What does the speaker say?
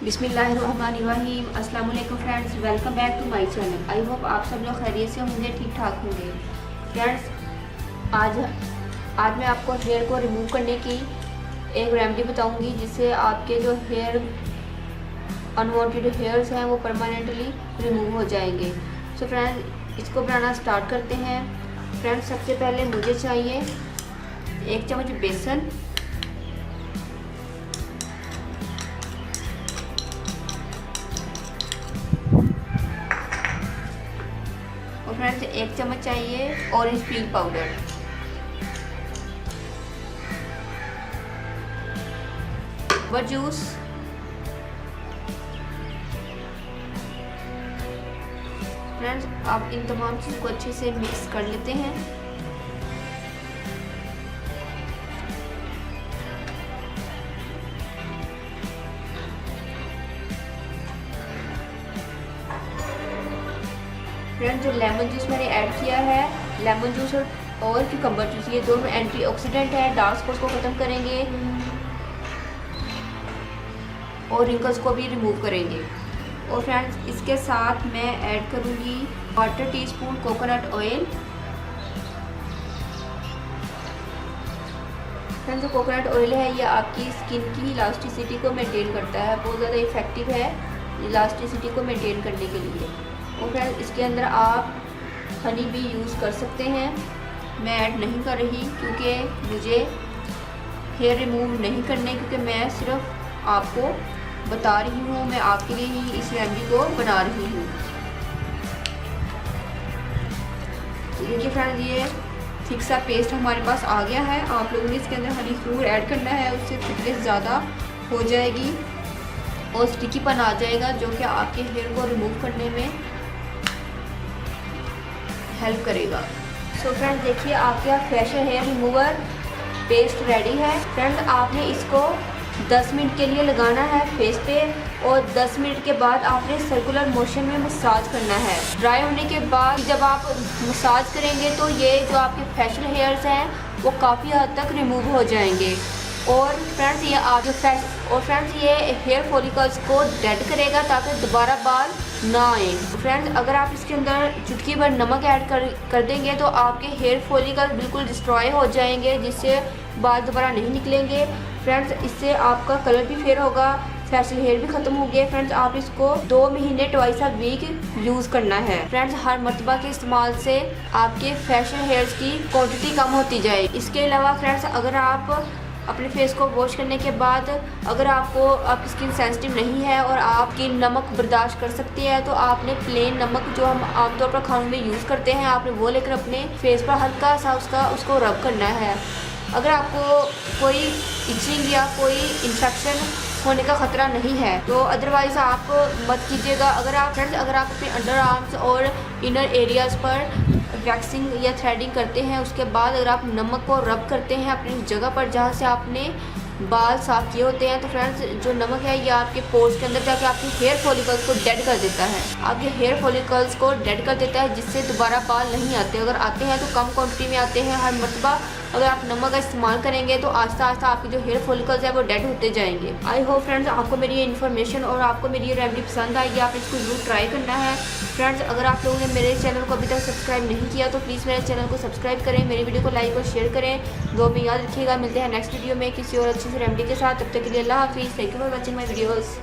बिस्मिल्लाहिर्रहमानिर्रहीम। अस्सलाम वालेकुम friends, welcome back to my channel. I hope आप सब लोग खैरियत से होंगे, ठीक ठाक होंगे। फ्रेंड्स, आज मैं आपको हेयर को रिमूव करने की एक रेमेडी बताऊंगी जिससे आपके जो अनवांटेड हेयर्स हैं वो परमानेंटली रिमूव हो जाएंगे। सो फ्रेंड्स, इसको बनाना स्टार्ट करते हैं। फ्रेंड्स, सबसे पहले मुझे चाहिए 1 चम्मच बेसन, और फ्रेंड्स 1 चम्मच चाहिए orange peel powder, juice, friends आप इन तमाम चीज़ों को अच्छे से मिक्स कर लेते हैं। फ्रेंड्स, जो लेमन जूस मैंने ऐड किया है, लेमन जूस और क्यूकम्बर जूस, ये दोनों एंटीऑक्सीडेंट है, डार्क स्पॉट्स को ख़त्म करेंगे और रिंकल्स को भी रिमूव करेंगे। और फ्रेंड्स, इसके साथ मैं ऐड करूँगी 1/4 टीस्पून कोकोनट ऑयल। फ्रेंड्स, जो कोकोनट ऑयल है ये आपकी स्किन की इलास्टिसिटी को मेंटेन करता है, बहुत ज़्यादा इफेक्टिव है इलास्टिसिटी को मेंटेन करने के लिए। और फ्रेंड्स, इसके अंदर आप हनी भी यूज़ कर सकते हैं, मैं ऐड नहीं कर रही क्योंकि मुझे हेयर रिमूव नहीं करने, क्योंकि मैं सिर्फ आपको बता रही हूँ, मैं आपके लिए ही इस रेमेडी को बना रही हूँ। देखिए फ्रेंड्स, ये थिक सा पेस्ट हमारे पास आ गया है। आप लोगों ने इसके अंदर हनी ज़रूर ऐड करना है, उससे थिकनेस ज़्यादा हो जाएगी और स्टिकीपन आ जाएगा जो कि आपके हेयर को रिमूव करने में हेल्प करेगा। सो फ्रेंड्स, देखिए आपका facial hair remover paste ready है। फ्रेंड्स, आपने इसको 10 मिनट के लिए लगाना है फेस पे और 10 मिनट के बाद आपने सर्कुलर मोशन में मसाज करना है। ड्राई होने के बाद जब आप मसाज करेंगे तो ये जो आपके फेशियल हेयर्स हैं वो काफ़ी हद तक रिमूव हो जाएंगे। और फ्रेंड्स, ये हेयर फॉलिकल्स को डेड करेगा ताकि दोबारा बाल ना आए। फ्रेंड्स, अगर आप इसके अंदर चुटकी भर नमक ऐड कर देंगे तो आपके हेयर फॉलिकल बिल्कुल डिस्ट्रॉय हो जाएंगे, जिससे बाल दोबारा नहीं निकलेंगे। फ्रेंड्स, इससे आपका कलर भी फेयर होगा, फेशियल हेयर भी खत्म हो गया। फ्रेंड्स, आप इसको 2 महीने ट्वाइस अ वीक यूज़ करना है। फ्रेंड्स, हर मरतबा के इस्तेमाल से आपके फेशियल हेयर्स की क्वांटिटी कम होती जाए। इसके अलावा फ्रेंड्स, अगर आप अपने फेस को वॉश करने के बाद अगर आपकी स्किन सेंसिटिव नहीं है और आपकी नमक बर्दाश्त कर सकती है, तो आपने प्लेन नमक जो हम आमतौर पर खानों में यूज़ करते हैं, आपने वो लेकर अपने फेस पर हल्का सा उसको रब करना है। अगर आपको कोई इचिंग या कोई इन्फेक्शन होने का ख़तरा नहीं है तो अदरवाइज़ आप मत कीजिएगा। अगर आप अपने अंडर आर्म्स और इनर एरियाज़ पर वैक्सिंग या थ्रेडिंग करते हैं, उसके बाद अगर आप नमक को रब करते हैं अपनी जगह पर जहाँ से आपने बाल साफ़ किए होते हैं, तो फ्रेंड्स जो नमक है ये आपके पोर्स के अंदर जाके आपके हेयर फॉलिकल्स को डेड कर देता है, आपके हेयर फॉलिकल्स को डेड कर देता है, जिससे दोबारा बाल नहीं आते। अगर आते हैं तो कम क्वांटिटी में आते हैं। हर मरतबा अगर आप नमक का इस्तेमाल करेंगे तो आहिस्ता आहिस्ता आपके जो हेयर फॉलिकल्स है वो डेड होते जाएंगे। आई होप फ्रेंड्स, आपको मेरी ये इन्फॉर्मेशन और आपको मेरी ये रेमेडी पसंद आएगी, आप इसको ज़रूर ट्राई करना है। फ्रेंड्स, अगर आप लोगों ने मेरे चैनल को अभी तक सब्सक्राइब नहीं किया तो प्लीज़ मेरे चैनल को सब्सक्राइब करें, मेरी वीडियो को लाइक और शेयर करें। दो में याद रखिएगा। मिलते हैं नेक्स्ट वीडियो में किसी और अच्छी सी रेमेडी के साथ। तब तक के लिए अल्लाह हाफिज़। Thank you for watching my videos.